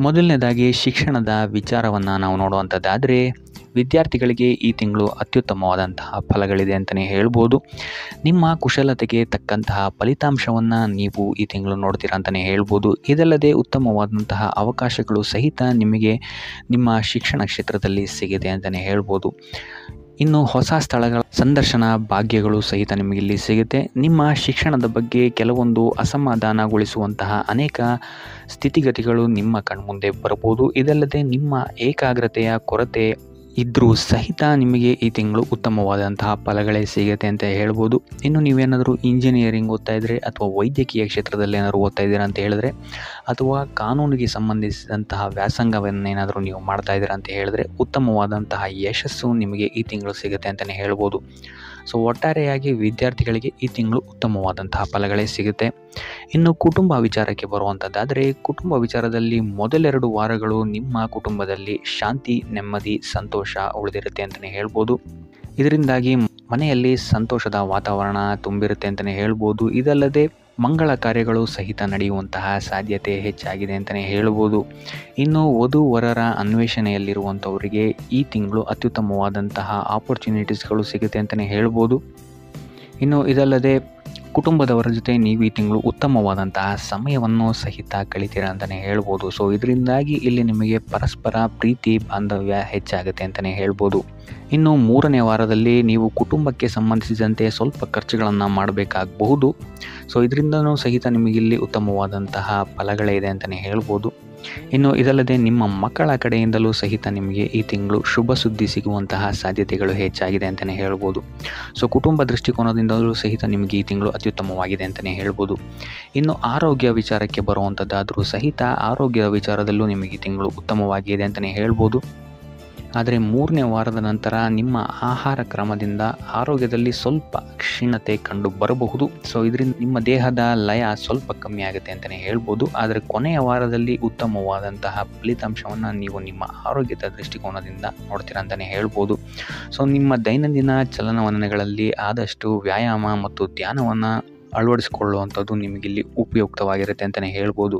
ಮೊದಲನೇದಾಗಿ ಶಿಕ್ಷಣದ ವಿಚಾರವನ್ನು ನಾವು ನೋಡುವಂಥದ್ದಾದರೆ, ವಿದ್ಯಾರ್ಥಿಗಳಿಗೆ ಈ ತಿಂಗಳು ಅತ್ಯುತ್ತಮವಾದಂತಹ ಫಲಗಳಿದೆ ಅಂತಲೇ ಹೇಳ್ಬೋದು. ನಿಮ್ಮ ಕುಶಲತೆಗೆ ತಕ್ಕಂತಹ ಫಲಿತಾಂಶವನ್ನು ನೀವು ಈ ತಿಂಗಳು ನೋಡ್ತೀರಾ ಅಂತಲೇ ಹೇಳ್ಬೋದು. ಇದಲ್ಲದೆ ಉತ್ತಮವಾದಂತಹ ಅವಕಾಶಗಳು ಸಹಿತ ನಿಮಗೆ ನಿಮ್ಮ ಶಿಕ್ಷಣ ಕ್ಷೇತ್ರದಲ್ಲಿ ಸಿಗಿದೆ ಅಂತಲೇ ಹೇಳ್ಬೋದು. ಇನ್ನು ಹೊಸ ಸ್ಥಳಗಳ ಸಂದರ್ಶನ ಭಾಗ್ಯಗಳು ಸಹಿತ ನಿಮಗಿಲ್ಲಿ ಸಿಗುತ್ತೆ. ನಿಮ್ಮ ಶಿಕ್ಷಣದ ಬಗ್ಗೆ ಕೆಲವೊಂದು ಅಸಮಾಧಾನಗೊಳಿಸುವಂತಹ ಅನೇಕ ಸ್ಥಿತಿಗತಿಗಳು ನಿಮ್ಮ ಕಣ್ಮುಂದೆ ಬರ್ಬೋದು. ಇದಲ್ಲದೆ ನಿಮ್ಮ ಏಕಾಗ್ರತೆಯ ಕೊರತೆ ಇದ್ದರೂ ಸಹಿತ ನಿಮಗೆ ಈ ತಿಂಗಳು ಉತ್ತಮವಾದಂತಹ ಫಲಗಳೇ ಸಿಗುತ್ತೆ ಅಂತ ಹೇಳ್ಬೋದು. ಇನ್ನು ನೀವೇನಾದರೂ ಇಂಜಿನಿಯರಿಂಗ್ ಓದ್ತಾ ಇದ್ದರೆ ಅಥವಾ ವೈದ್ಯಕೀಯ ಕ್ಷೇತ್ರದಲ್ಲಿ ಏನಾದರೂ ಓದ್ತಾ ಇದ್ದೀರಾ ಅಂತ ಹೇಳಿದ್ರೆ, ಅಥವಾ ಕಾನೂನಿಗೆ ಸಂಬಂಧಿಸಿದಂತಹ ವ್ಯಾಸಂಗವನ್ನೇನಾದರೂ ನೀವು ಮಾಡ್ತಾ ಇದ್ದೀರಾ ಅಂತ ಹೇಳಿದ್ರೆ, ಉತ್ತಮವಾದಂತಹ ಯಶಸ್ಸು ನಿಮಗೆ ಈ ತಿಂಗಳು ಸಿಗುತ್ತೆ ಅಂತಲೇ ಹೇಳ್ಬೋದು. ಸೊ ಒಟ್ಟಾರೆಯಾಗಿ ವಿದ್ಯಾರ್ಥಿಗಳಿಗೆ ಈ ತಿಂಗಳು ಉತ್ತಮವಾದಂತಹ ಫಲಗಳೇ ಸಿಗುತ್ತೆ. ಇನ್ನು ಕುಟುಂಬ ವಿಚಾರಕ್ಕೆ ಬರುವಂಥದ್ದಾದರೆ, ಕುಟುಂಬ ವಿಚಾರದಲ್ಲಿ ಮೊದಲೆರಡು ವಾರಗಳು ನಿಮ್ಮ ಕುಟುಂಬದಲ್ಲಿ ಶಾಂತಿ, ನೆಮ್ಮದಿ, ಸಂತೋಷ ಉಳಿದಿರುತ್ತೆ ಅಂತಲೇ ಹೇಳ್ಬೋದು. ಇದರಿಂದಾಗಿ ಮನೆಯಲ್ಲಿ ಸಂತೋಷದ ವಾತಾವರಣ ತುಂಬಿರುತ್ತೆ ಅಂತಲೇ ಹೇಳ್ಬೋದು. ಇದಲ್ಲದೆ ಮಂಗಳ ಕಾರ್ಯಗಳು ಸಹಿತ ನಡೆಯುವಂತಹ ಸಾಧ್ಯತೆ ಹೆಚ್ಚಾಗಿದೆ ಅಂತಲೇ ಹೇಳ್ಬೋದು. ಇನ್ನು ವಧು-ವರರ ಅನ್ವೇಷಣೆಯಲ್ಲಿರುವಂಥವರಿಗೆ ಈ ತಿಂಗಳು ಅತ್ಯುತ್ತಮವಾದಂತಹ ಆಪರ್ಚುನಿಟೀಸ್ಗಳು ಸಿಗುತ್ತೆ ಅಂತಲೇ ಹೇಳ್ಬೋದು. ಇನ್ನು ಇದಲ್ಲದೆ ಕುಟುಂಬದವರ ಜೊತೆ ನೀವು ಈ ತಿಂಗಳು ಉತ್ತಮವಾದಂತಹ ಸಮಯವನ್ನು ಸಹಿತ ಕಳಿತೀರಾ ಅಂತಲೇ ಹೇಳ್ಬೋದು. ಸೊ ಇದರಿಂದಾಗಿ ಇಲ್ಲಿ ನಿಮಗೆ ಪರಸ್ಪರ ಪ್ರೀತಿ ಬಾಂಧವ್ಯ ಹೆಚ್ಚಾಗುತ್ತೆ ಅಂತಲೇ ಹೇಳ್ಬೋದು. ಇನ್ನು ಮೂರನೇ ವಾರದಲ್ಲಿ ನೀವು ಕುಟುಂಬಕ್ಕೆ ಸಂಬಂಧಿಸಿದಂತೆ ಸ್ವಲ್ಪ ಖರ್ಚುಗಳನ್ನು ಮಾಡಬೇಕಾಗಬಹುದು. ಸೊ ಇದರಿಂದನೂ ಸಹಿತ ನಿಮಗಿಲ್ಲಿ ಉತ್ತಮವಾದಂತಹ ಫಲಗಳೇ ಇದೆ ಅಂತಲೇ ಹೇಳ್ಬೋದು. ಇನ್ನು ಇದಲ್ಲದೆ ನಿಮ್ಮ ಮಕ್ಕಳ ಕಡೆಯಿಂದಲೂ ಸಹಿತ ನಿಮಗೆ ಈ ತಿಂಗಳು ಶುಭ ಸುದ್ದಿ ಸಿಗುವಂತಹ ಸಾಧ್ಯತೆಗಳು ಹೆಚ್ಚಾಗಿದೆ ಅಂತಲೇ ಹೇಳ್ಬೋದು. ಸೊ ಕುಟುಂಬ ದೃಷ್ಟಿಕೋನದಿಂದಲೂ ಸಹಿತ ನಿಮಗೆ ಈ ತಿಂಗಳು ಅತ್ಯುತ್ತಮವಾಗಿದೆ ಅಂತಲೇ ಹೇಳ್ಬೋದು. ಇನ್ನು ಆರೋಗ್ಯ ವಿಚಾರಕ್ಕೆ ಬರುವಂಥದ್ದಾದರೂ ಸಹಿತ ಆರೋಗ್ಯದ ವಿಚಾರದಲ್ಲೂ ನಿಮಗೆ ಈ ತಿಂಗಳು ಉತ್ತಮವಾಗಿದೆ ಅಂತಲೇ ಹೇಳ್ಬೋದು. ಆದರೆ ಮೂರನೇ ವಾರದ ನಂತರ ನಿಮ್ಮ ಆಹಾರ ಕ್ರಮದಿಂದ ಆರೋಗ್ಯದಲ್ಲಿ ಸ್ವಲ್ಪ ಕ್ಷೀಣತೆ ಕಂಡು ಬರಬಹುದು. ಸೊ ಇದರಿಂದ ನಿಮ್ಮ ದೇಹದ ಲಯ ಸ್ವಲ್ಪ ಕಮ್ಮಿ ಆಗುತ್ತೆ ಅಂತಲೇ ಹೇಳ್ಬೋದು. ಆದರೆ ಕೊನೆಯ ವಾರದಲ್ಲಿ ಉತ್ತಮವಾದಂತಹ ಫಲಿತಾಂಶವನ್ನು ನೀವು ನಿಮ್ಮ ಆರೋಗ್ಯದ ದೃಷ್ಟಿಕೋನದಿಂದ ನೋಡ್ತೀರಾ ಅಂತಲೇ ಹೇಳ್ಬೋದು. ಸೊ ನಿಮ್ಮ ದೈನಂದಿನ ಚಲನವಲನಗಳಲ್ಲಿ ಆದಷ್ಟು ವ್ಯಾಯಾಮ ಮತ್ತು ಧ್ಯಾನವನ್ನು ಅಳವಡಿಸಿಕೊಳ್ಳುವಂಥದ್ದು ನಿಮಗಿಲ್ಲಿ ಉಪಯುಕ್ತವಾಗಿರುತ್ತೆ ಅಂತಲೇ ಹೇಳ್ಬೋದು.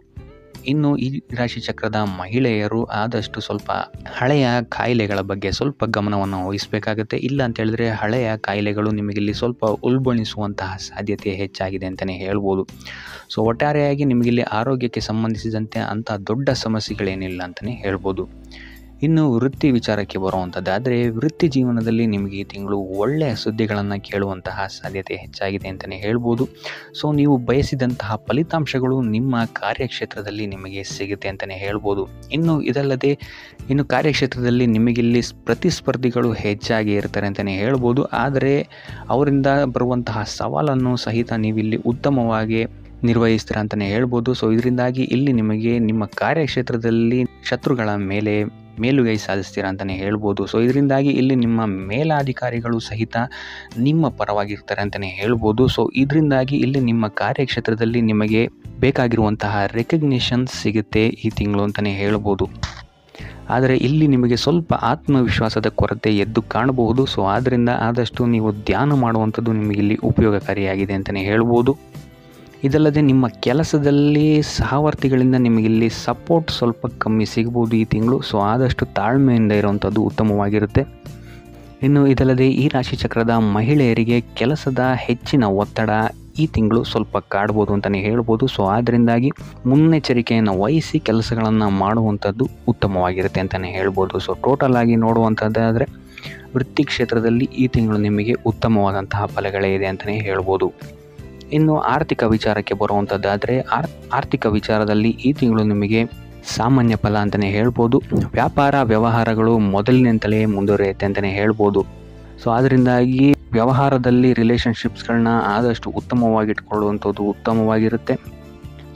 ಇನ್ನು ಈ ರಾಶಿ ಚಕ್ರದ ಮಹಿಳೆಯರು ಆದಷ್ಟು ಸ್ವಲ್ಪ ಹಳೆಯ ಕಾಯಿಲೆಗಳ ಬಗ್ಗೆ ಸ್ವಲ್ಪ ಗಮನವನ್ನು ವಹಿಸಬೇಕಾಗುತ್ತೆ. ಇಲ್ಲ ಅಂತ ಹೇಳಿದ್ರೆ ಹಳೆಯ ಕಾಯಿಲೆಗಳು ನಿಮಗಿಲ್ಲಿ ಸ್ವಲ್ಪ ಉಲ್ಬಣಿಸುವಂತಹ ಸಾಧ್ಯತೆ ಹೆಚ್ಚಾಗಿದೆ ಅಂತಲೇ ಹೇಳ್ಬೋದು. ಸೊ ಒಟ್ಟಾರೆಯಾಗಿ ನಿಮಗಿಲ್ಲಿ ಆರೋಗ್ಯಕ್ಕೆ ಸಂಬಂಧಿಸಿದಂತೆ ಅಂಥ ದೊಡ್ಡ ಸಮಸ್ಯೆಗಳೇನಿಲ್ಲ ಅಂತಲೇ ಹೇಳ್ಬೋದು. ಇನ್ನು ವೃತ್ತಿ ವಿಚಾರಕ್ಕೆ ಬರುವಂಥದ್ದಾದರೆ, ವೃತ್ತಿ ಜೀವನದಲ್ಲಿ ನಿಮಗೆ ಈ ತಿಂಗಳು ಒಳ್ಳೆಯ ಸುದ್ದಿಗಳನ್ನು ಕೇಳುವಂತಹ ಸಾಧ್ಯತೆ ಹೆಚ್ಚಾಗಿದೆ ಅಂತಲೇ ಹೇಳ್ಬೋದು. ಸೊ ನೀವು ಬಯಸಿದಂತಹ ಫಲಿತಾಂಶಗಳು ನಿಮ್ಮ ಕಾರ್ಯಕ್ಷೇತ್ರದಲ್ಲಿ ನಿಮಗೆ ಸಿಗುತ್ತೆ ಅಂತಲೇ ಹೇಳ್ಬೋದು. ಇದಲ್ಲದೆ ಕಾರ್ಯಕ್ಷೇತ್ರದಲ್ಲಿ ನಿಮಗಿಲ್ಲಿ ಪ್ರತಿಸ್ಪರ್ಧಿಗಳು ಹೆಚ್ಚಾಗಿ ಇರ್ತಾರೆ ಅಂತಲೇ ಹೇಳ್ಬೋದು. ಆದರೆ ಅವರಿಂದ ಬರುವಂತಹ ಸವಾಲನ್ನು ಸಹಿತ ನೀವಿಲ್ಲಿ ಉತ್ತಮವಾಗಿ ನಿರ್ವಹಿಸ್ತೀರಾ ಅಂತಲೇ ಹೇಳ್ಬೋದು. ಸೊ ಇದರಿಂದಾಗಿ ಇಲ್ಲಿ ನಿಮಗೆ ನಿಮ್ಮ ಕಾರ್ಯಕ್ಷೇತ್ರದಲ್ಲಿ ಶತ್ರುಗಳ ಮೇಲೆ ಮೇಲುಗೈ ಸಾಧಿಸ್ತೀರಾ ಅಂತಲೇ ಹೇಳ್ಬೋದು. ಸೊ ಇದರಿಂದಾಗಿ ಇಲ್ಲಿ ನಿಮ್ಮ ಮೇಲಾಧಿಕಾರಿಗಳು ಸಹಿತ ನಿಮ್ಮ ಪರವಾಗಿರ್ತಾರೆ ಅಂತಲೇ ಹೇಳ್ಬೋದು. ಸೊ ಇದರಿಂದಾಗಿ ಇಲ್ಲಿ ನಿಮ್ಮ ಕಾರ್ಯಕ್ಷೇತ್ರದಲ್ಲಿ ನಿಮಗೆ ಬೇಕಾಗಿರುವಂತಹ ರೆಕಗ್ನಿಷನ್ ಸಿಗುತ್ತೆ ಈ ತಿಂಗಳು ಅಂತಲೇ ಹೇಳ್ಬೋದು. ಆದರೆ ಇಲ್ಲಿ ನಿಮಗೆ ಸ್ವಲ್ಪ ಆತ್ಮವಿಶ್ವಾಸದ ಕೊರತೆ ಎದ್ದು ಕಾಣಬಹುದು. ಸೊ ಆದ್ದರಿಂದ ಆದಷ್ಟು ನೀವು ಧ್ಯಾನ ಮಾಡುವಂಥದ್ದು ನಿಮಗಿಲ್ಲಿ ಉಪಯೋಗಕಾರಿಯಾಗಿದೆ ಅಂತಲೇ ಹೇಳ್ಬೋದು. ಇದಲ್ಲದೆ ನಿಮ್ಮ ಕೆಲಸದಲ್ಲಿ ಸಹವರ್ತಿಗಳಿಂದ ನಿಮಗಿಲ್ಲಿ ಸಪೋರ್ಟ್ ಸ್ವಲ್ಪ ಕಮ್ಮಿ ಸಿಗ್ಬೋದು ಈ ತಿಂಗಳು. ಸೊ ಆದಷ್ಟು ತಾಳ್ಮೆಯಿಂದ ಇರುವಂಥದ್ದು ಉತ್ತಮವಾಗಿರುತ್ತೆ. ಇದಲ್ಲದೆ ಈ ರಾಶಿಚಕ್ರದ ಮಹಿಳೆಯರಿಗೆ ಕೆಲಸದ ಹೆಚ್ಚಿನ ಒತ್ತಡ ಈ ತಿಂಗಳು ಸ್ವಲ್ಪ ಕಾಡ್ಬೋದು ಅಂತಲೇ ಹೇಳ್ಬೋದು. ಸೊ ಆದ್ದರಿಂದಾಗಿ ಮುನ್ನೆಚ್ಚರಿಕೆಯನ್ನು ವಹಿಸಿ ಕೆಲಸಗಳನ್ನು ಮಾಡುವಂಥದ್ದು ಉತ್ತಮವಾಗಿರುತ್ತೆ ಅಂತಲೇ ಹೇಳ್ಬೋದು. ಸೊ ಟೋಟಲ್ ಆಗಿ ನೋಡುವಂಥದ್ದಾದರೆ ವೃತ್ತಿ ಕ್ಷೇತ್ರದಲ್ಲಿ ಈ ತಿಂಗಳು ನಿಮಗೆ ಉತ್ತಮವಾದಂತಹ ಫಲಗಳೇ ಇದೆ ಅಂತಲೇ ಹೇಳ್ಬೋದು. ಇನ್ನು ಆರ್ಥಿಕ ವಿಚಾರಕ್ಕೆ ಬರುವಂಥದ್ದಾದರೆ, ಆರ್ಥಿಕ ವಿಚಾರದಲ್ಲಿ ಈ ತಿಂಗಳು ನಿಮಗೆ ಸಾಮಾನ್ಯ ಫಲ ಅಂತಲೇ ಹೇಳ್ಬೋದು. ವ್ಯಾಪಾರ ವ್ಯವಹಾರಗಳು ಮೊದಲಿನಿಂದಲೇ ಮುಂದುವರಿಯುತ್ತೆ ಅಂತಲೇ ಹೇಳ್ಬೋದು. ಸೊ ಅದರಿಂದಾಗಿ ವ್ಯವಹಾರದಲ್ಲಿ ರಿಲೇಷನ್ಶಿಪ್ಸ್ಗಳನ್ನ ಆದಷ್ಟು ಉತ್ತಮವಾಗಿಟ್ಕೊಳ್ಳುವಂಥದ್ದು ಉತ್ತಮವಾಗಿರುತ್ತೆ.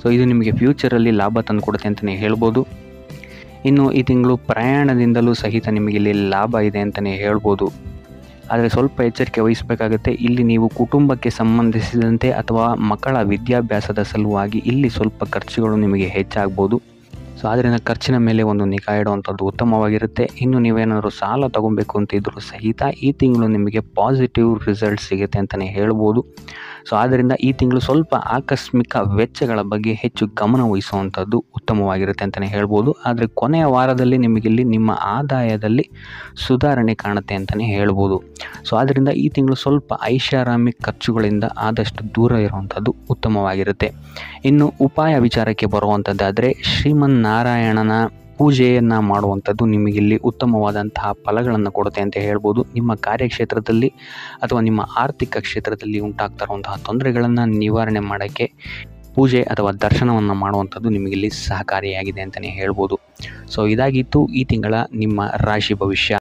ಸೊ ಇದು ನಿಮಗೆ ಫ್ಯೂಚರಲ್ಲಿ ಲಾಭ ತಂದು ಕೊಡುತ್ತೆ ಅಂತಲೇ ಹೇಳ್ಬೋದು. ಈ ತಿಂಗಳು ಪ್ರಯಾಣದಿಂದಲೂ ಸಹಿತ ನಿಮಗೆ ಇಲ್ಲಿ ಲಾಭ ಇದೆ ಅಂತಲೇ ಹೇಳ್ಬೋದು. ಆದರೆ ಸ್ವಲ್ಪ ಎಚ್ಚರಿಕೆ ವಹಿಸಬೇಕಾಗುತ್ತೆ. ಇಲ್ಲಿ ನೀವು ಕುಟುಂಬಕ್ಕೆ ಸಂಬಂಧಿಸಿದಂತೆ ಅಥವಾ ಮಕ್ಕಳ ವಿದ್ಯಾಭ್ಯಾಸದ ಸಲುವಾಗಿ ಇಲ್ಲಿ ಸ್ವಲ್ಪ ಖರ್ಚುಗಳು ನಿಮಗೆ ಹೆಚ್ಚಾಗ್ಬೋದು. ಸೊ ಆದ್ದರಿಂದ ಖರ್ಚಿನ ಮೇಲೆ ಒಂದು ನಿಗಾ ಇಡುವಂಥದ್ದು ಉತ್ತಮವಾಗಿರುತ್ತೆ. ಇನ್ನು ನೀವೇನಾದರೂ ಸಾಲ ತಗೊಬೇಕು ಅಂತಿದ್ರೂ ಸಹಿತ ಈ ತಿಂಗಳು ನಿಮಗೆ ಪಾಸಿಟಿವ್ ರಿಸಲ್ಟ್ ಸಿಗುತ್ತೆ ಅಂತಲೇ ಹೇಳ್ಬೋದು. ಸೊ ಆದ್ದರಿಂದ ಈ ತಿಂಗಳು ಸ್ವಲ್ಪ ಆಕಸ್ಮಿಕ ವೆಚ್ಚಗಳ ಬಗ್ಗೆ ಹೆಚ್ಚು ಗಮನ ವಹಿಸುವಂಥದ್ದು ಉತ್ತಮವಾಗಿರುತ್ತೆ ಅಂತಲೇ ಹೇಳ್ಬೋದು. ಆದರೆ ಕೊನೆಯ ವಾರದಲ್ಲಿ ನಿಮಗಿಲ್ಲಿ ನಿಮ್ಮ ಆದಾಯದಲ್ಲಿ ಸುಧಾರಣೆ ಕಾಣುತ್ತೆ ಅಂತಲೇ ಹೇಳ್ಬೋದು. ಸೊ ಆದ್ದರಿಂದ ಈ ತಿಂಗಳು ಸ್ವಲ್ಪ ಐಷಾರಾಮಿ ಖರ್ಚುಗಳಿಂದ ಆದಷ್ಟು ದೂರ ಇರುವಂಥದ್ದು ಉತ್ತಮವಾಗಿರುತ್ತೆ. ಇನ್ನು ಉಪಾಯ ವಿಚಾರಕ್ಕೆ ಬರುವಂಥದ್ದಾದರೆ ಶ್ರೀಮನ್ನಾರಾಯಣನ ಪೂಜೆಯನ್ನು ಮಾಡುವಂಥದ್ದು ನಿಮಗಿಲ್ಲಿ ಉತ್ತಮವಾದಂತಹ ಫಲಗಳನ್ನು ಕೊಡುತ್ತೆ ಅಂತ ಹೇಳ್ಬೋದು. ನಿಮ್ಮ ಕಾರ್ಯಕ್ಷೇತ್ರದಲ್ಲಿ ಅಥವಾ ನಿಮ್ಮ ಆರ್ಥಿಕ ಕ್ಷೇತ್ರದಲ್ಲಿ ಉಂಟಾಗ್ತಾ ಇರುವಂತಹ ತೊಂದರೆಗಳನ್ನು ನಿವಾರಣೆ ಮಾಡೋಕ್ಕೆ ಪೂಜೆ ಅಥವಾ ದರ್ಶನವನ್ನು ಮಾಡುವಂಥದ್ದು ನಿಮಗಿಲ್ಲಿ ಸಹಕಾರಿಯಾಗಿದೆ ಅಂತಲೇ ಹೇಳ್ಬೋದು. ಸೊ ಇದಾಗಿತ್ತು ಈ ತಿಂಗಳ ನಿಮ್ಮ ರಾಶಿ ಭವಿಷ್ಯ.